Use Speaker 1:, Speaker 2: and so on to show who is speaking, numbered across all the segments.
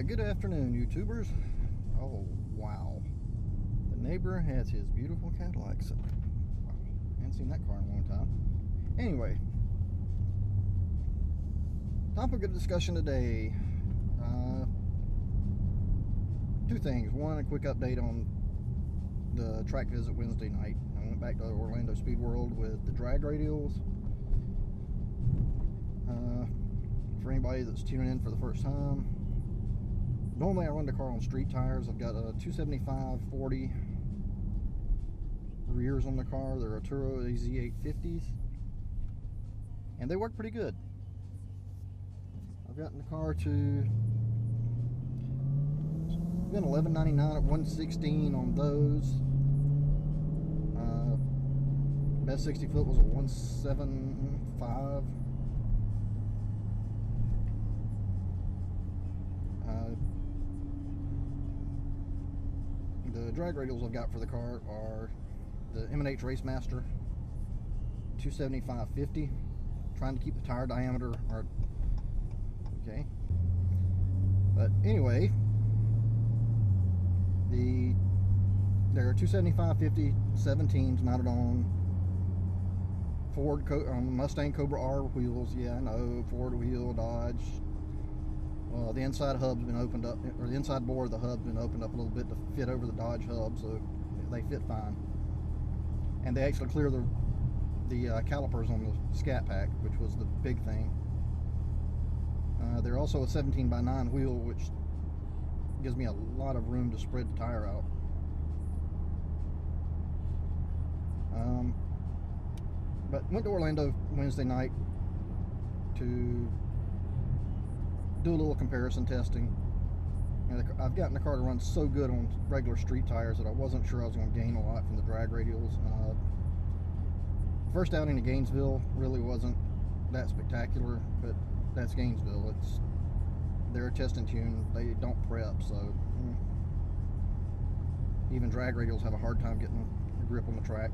Speaker 1: Good afternoon, YouTubers. Oh, wow. The neighbor has his beautiful Cadillac. Wow. Haven't seen that car in a long time. Anyway, topic of discussion today. Two things. One, a quick update on the track visit Wednesday night. I went back to Orlando Speed World with the drag radials. For anybody that's tuning in for the first time, normally I run the car on street tires. I've got a 275/40 rears on the car. They're Atturo AZ850s, and they work pretty good. I've gotten the car to been $11.99 at 116 on those. Best 60 foot was a 175. The drag radials I've got for the car are the M&H Racemaster 275/50. Trying to keep the tire diameter okay. But anyway, there are 275/50 17s mounted on Ford Mustang Cobra R wheels. Yeah, I know, Ford wheel, Dodge. The inside hub's been opened up, or the inside bore of the hub's been opened up a little bit to fit over the Dodge hub, so they fit fine. And they actually clear the calipers on the Scat Pack, which was the big thing. They're also a 17x9 wheel, which gives me a lot of room to spread the tire out. But went to Orlando Wednesday night to do a little comparison testing. And I've gotten the car to run so good on regular street tires that I wasn't sure I was going to gain a lot from the drag radials. First outing to Gainesville really wasn't that spectacular, but that's Gainesville. They're a test and tune. They don't prep, so even drag radials have a hard time getting a grip on the track.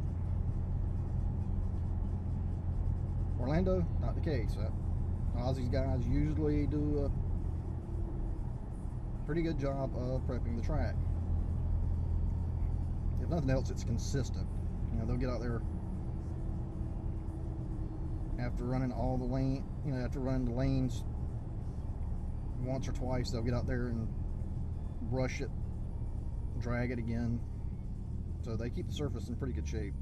Speaker 1: Orlando, not the case. Aussie's guys usually do a pretty good job of prepping the track. If nothing else, it's consistent. They'll get out there after running all the lane, after running the lanes once or twice, they'll get out there and brush it, drag it again. So they keep the surface in pretty good shape.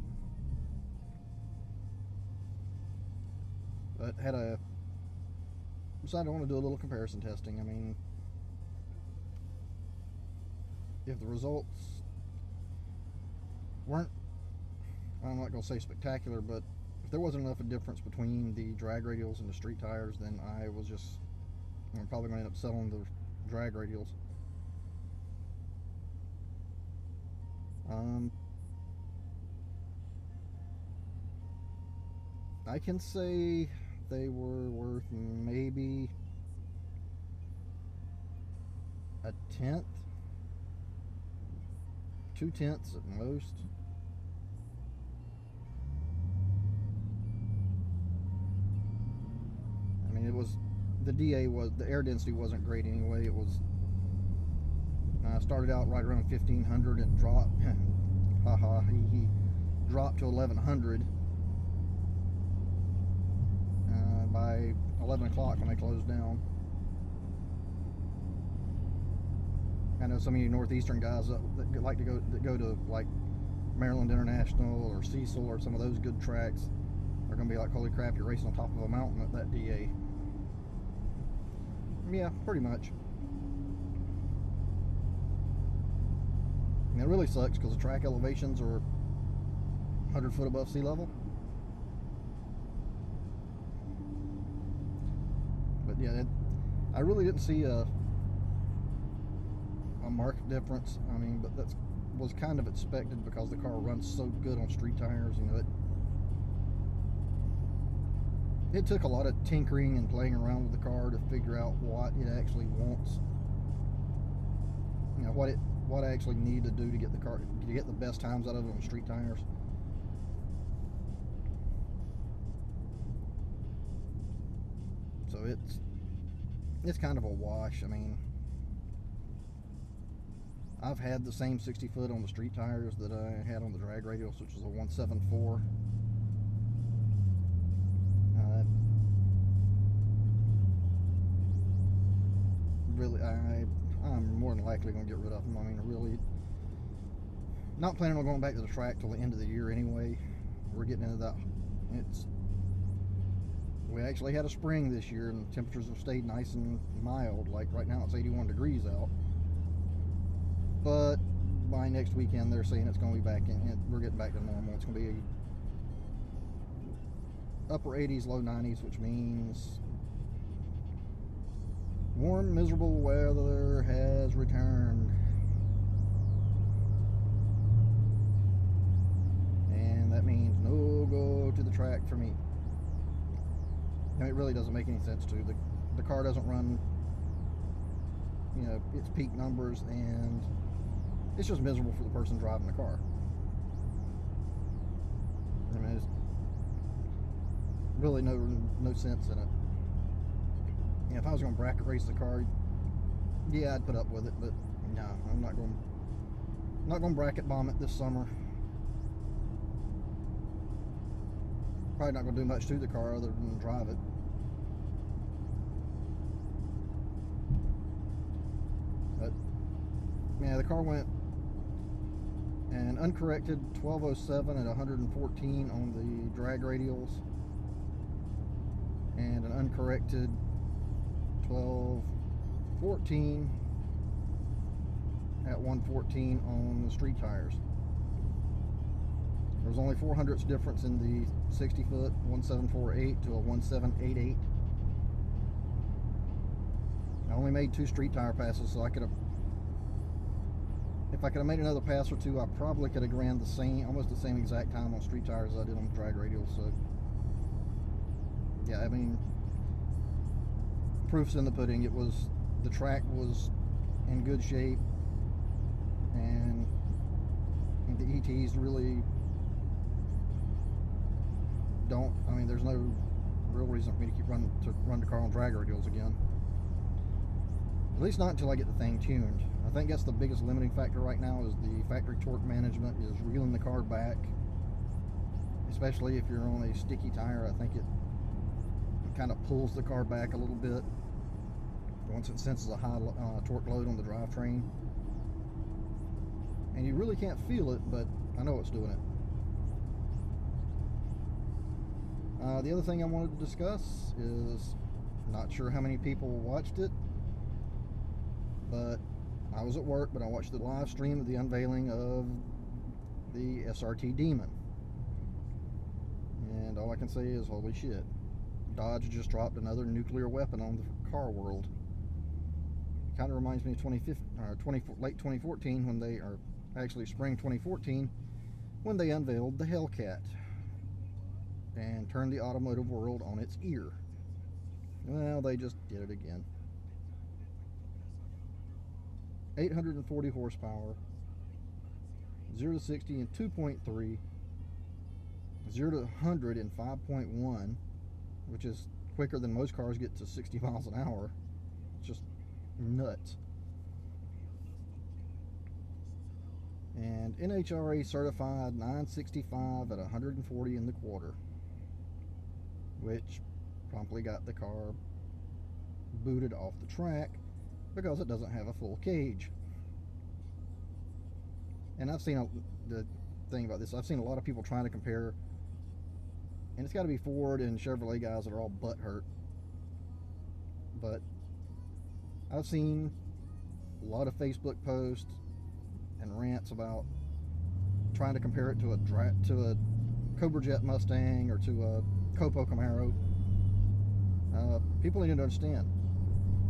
Speaker 1: But decided I want to do a little comparison testing. I mean, if the results weren't, I'm not going to say spectacular, but if there wasn't enough of a difference between the drag radials and the street tires, then I'm probably going to end up selling the drag radials. I can say they were worth maybe a tenth, 2/10 at most. I mean, the air density wasn't great anyway. It was started out right around 1500 and dropped he dropped to 1100 by 11 o'clock when they closed down. I know some of you northeastern guys that like to go to like Maryland International or Cecil or some of those good tracks are going to be like, holy crap, you're racing on top of a mountain at that DA. Yeah, pretty much. And it really sucks because the track elevations are 100 foot above sea level. But yeah, I really didn't see a marked difference. I mean, but that was kind of expected because the car runs so good on street tires. It took a lot of tinkering and playing around with the car to figure out what it actually wants. What I actually need to do to get the car to get the best times out of it on street tires. So it's kind of a wash. I mean, I've had the same 60 foot on the street tires that I had on the drag radials, which was a 174. Really, I'm more than likely going to get rid of them. I mean, really, not planning on going back to the track till the end of the year anyway. We're getting into that. We actually had a spring this year, and temperatures have stayed nice and mild. Like right now, it's 81 degrees out. But by next weekend, they're saying it's going to be back in. We're getting back to normal. It's going to be upper 80s, low 90s, which means warm, miserable weather has returned. And that means no go to the track for me. I mean, it really doesn't make any sense to. The car doesn't run, you know, its peak numbers, and it's just miserable for the person driving the car. I mean, there's really no sense in it. You know, if I was going to bracket race the car, yeah, I'd put up with it, but no, I'm not going to bracket bomb it this summer. Probably not going to do much to the car other than drive it. But yeah, the car went an uncorrected 1207 at 114 on the drag radials, and an uncorrected 1214 at 114 on the street tires. There was only 0.04 difference in the 60 foot 1748 to a 1788. I only made 2 street tire passes, so I could have, if I could have made another pass or 2, I probably could have ran the same, almost the same exact time on street tires as I did on the drag radials. So yeah, I mean, proof's in the pudding. It was, the track was in good shape, and the ETs really don't, I mean, there's no real reason for me to keep run the car on drag radials again. At least not until I get the thing tuned. I think that's the biggest limiting factor right now, is the factory torque management is reeling the car back, especially if you're on a sticky tire. I think it kind of pulls the car back a little bit once it senses a high torque load on the drivetrain. And you really can't feel it, but I know it's doing it. The other thing I wanted to discuss is, not sure how many people watched it, but I was at work, but I watched the live stream of the unveiling of the SRT Demon. And all I can say is, holy shit. Dodge just dropped another nuclear weapon on the car world. It kind of reminds me of late 2014 when they, or actually spring 2014, when they unveiled the Hellcat and turned the automotive world on its ear. Well, they just did it again. 840 horsepower, 0 to 60 in 2.3, 0 to 100 in 5.1, which is quicker than most cars get to 60 miles an hour. It's just nuts. And NHRA certified 965 at 140 in the quarter, which promptly got the car booted off the track because it doesn't have a full cage. And I've seen the thing about this, I've seen a lot of people trying to compare, and it's got to be Ford and Chevrolet guys that are all butthurt, but I've seen a lot of Facebook posts and rants about trying to compare it to a Cobra Jet Mustang or to a Copo Camaro. People need to understand,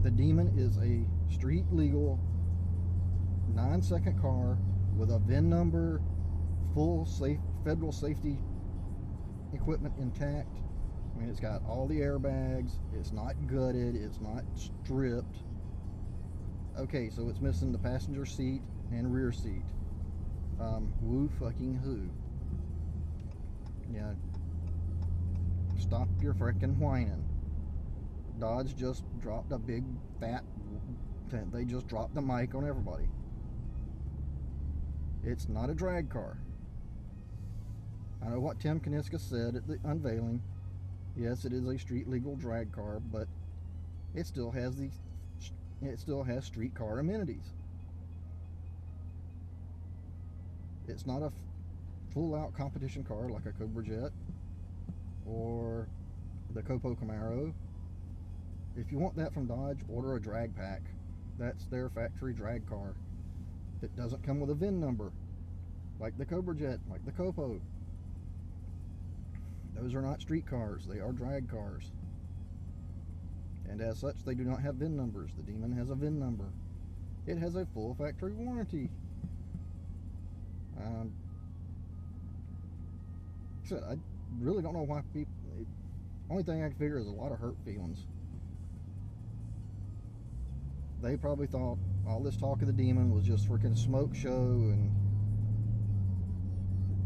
Speaker 1: the Demon is a street legal 9-second car with a VIN number, full federal safety equipment intact. I mean, it's got all the airbags, it's not gutted, it's not stripped. Okay, so it's missing the passenger seat and rear seat. Woo fucking who. Yeah, stop your frickin' whining. Dodge just dropped a big fat, they just dropped the mic on everybody. It's not a drag car. I know what Tim Kaniska said at the unveiling. Yes, it is a street legal drag car, but it still has street car amenities. It's not a full-out competition car like a Cobra Jet or the Copo Camaro. If you want that from Dodge, order a drag pack. That's their factory drag car. That doesn't come with a VIN number, like the Cobra Jet, like the Copo. Those are not street cars, they are drag cars. And as such, they do not have VIN numbers. The Demon has a VIN number. It has a full factory warranty. I really don't know why people... Only thing I can figure is a lot of hurt feelings. They probably thought all this talk of the Demon was just freaking smoke show and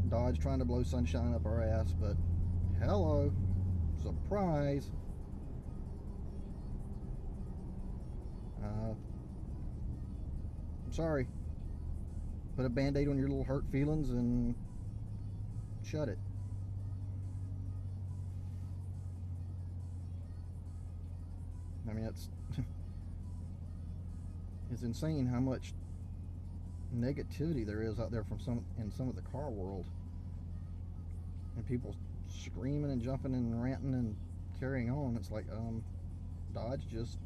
Speaker 1: Dodge trying to blow sunshine up our ass, but hello, surprise. I'm sorry. Put a band-aid on your little hurt feelings and shut it. I mean, it's insane how much negativity there is out there from in some of the car world, and people screaming and jumping and ranting and carrying on. It's like, Dodge just,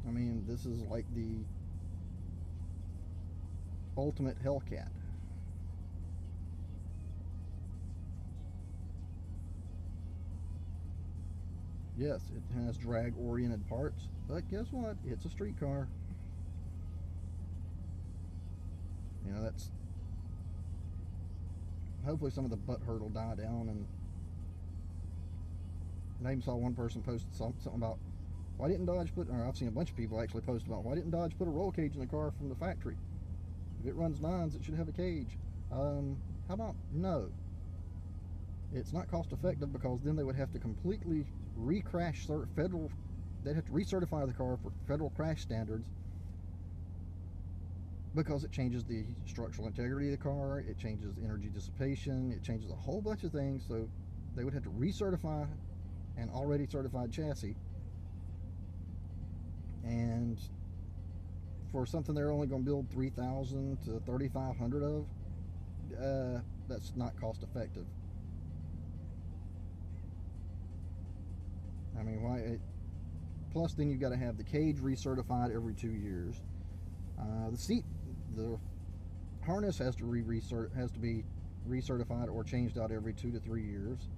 Speaker 1: I mean, this is like the ultimate Hellcat. Yes, it has drag-oriented parts, but guess what? It's a street car. You know, that's... Hopefully some of the butt hurt will die down, and I even saw one person post something about, why didn't Dodge put... Or I've seen a bunch of people actually post about, why didn't Dodge put a roll cage in the car from the factory? If it runs 9s, it should have a cage. How about no? It's not cost effective, because then they would have to completely recrash federal, they'd have to recertify the car for federal crash standards, because it changes the structural integrity of the car, it changes energy dissipation, it changes a whole bunch of things. So they would have to recertify an already certified chassis, and for something they're only going to build 3,000 to 3,500 of, that's not cost effective. I mean, why? Plus, then you've got to have the cage recertified every 2 years. The harness has to be recertified or changed out every 2 to 3 years.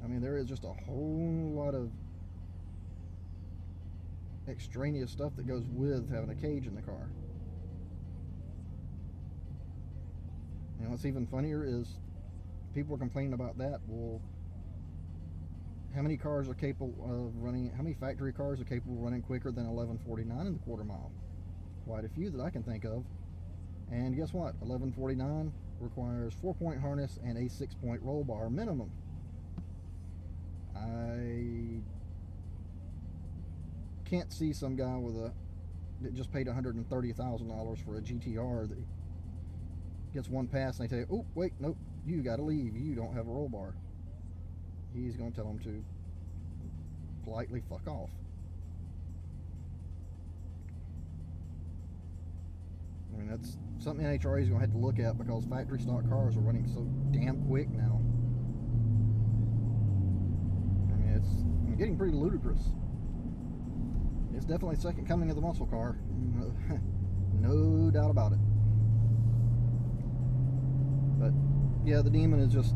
Speaker 1: I mean, there is just a whole lot of extraneous stuff that goes with having a cage in the car. And what's even funnier is people are complaining about that. Well, how many cars are capable of running, how many factory cars are capable of running quicker than 1149 in the quarter mile? Quite a few that I can think of. And guess what? 1149 requires 4-point harness and a 6-point roll bar minimum. I can't see some guy that just paid $130,000 for a GTR that gets one pass and they tell you, oh, wait, nope, you gotta leave, you don't have a roll bar. He's going to tell them to politely fuck off. I mean, that's something NHRA is going to have to look at, because factory stock cars are running so damn quick now. I mean, it's getting pretty ludicrous. It's definitely the second coming of the muscle car. No doubt about it. But yeah, the Demon is just,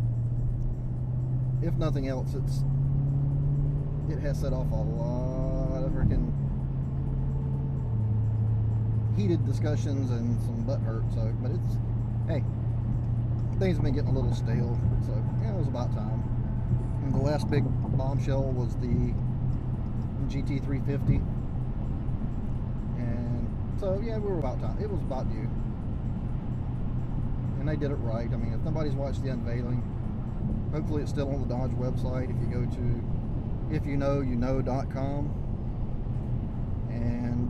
Speaker 1: if nothing else, it has set off a lot of freaking heated discussions and some butt hurt. So, but it's, hey, things have been getting a little stale. So yeah, it was about time. And the last big bombshell was the GT350, and so yeah, we were about time. It was about due, and they did it right. I mean, if nobody's watched the unveiling, hopefully it's still on the Dodge website. If you go to ifyouknowyouKnow.com, and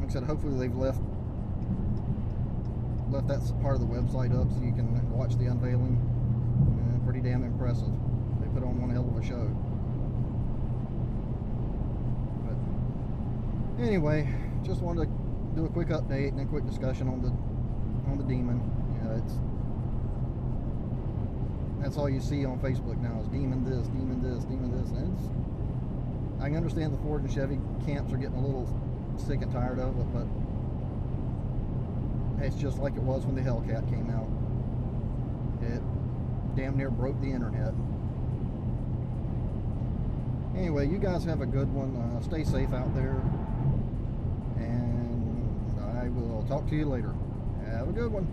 Speaker 1: like I said, hopefully they've left that part of the website up so you can watch the unveiling. Pretty damn impressive. They put on one hell of a show. But anyway, just wanted to do a quick update and a quick discussion on the Demon. You know, that's all you see on Facebook now is Demon this, Demon this, Demon this, and I can understand the Ford and Chevy camps are getting a little sick and tired of it, but it's just like it was when the Hellcat came out. It damn near broke the internet. Anyway, you guys have a good one. Stay safe out there, and I will talk to you later. Have a good one.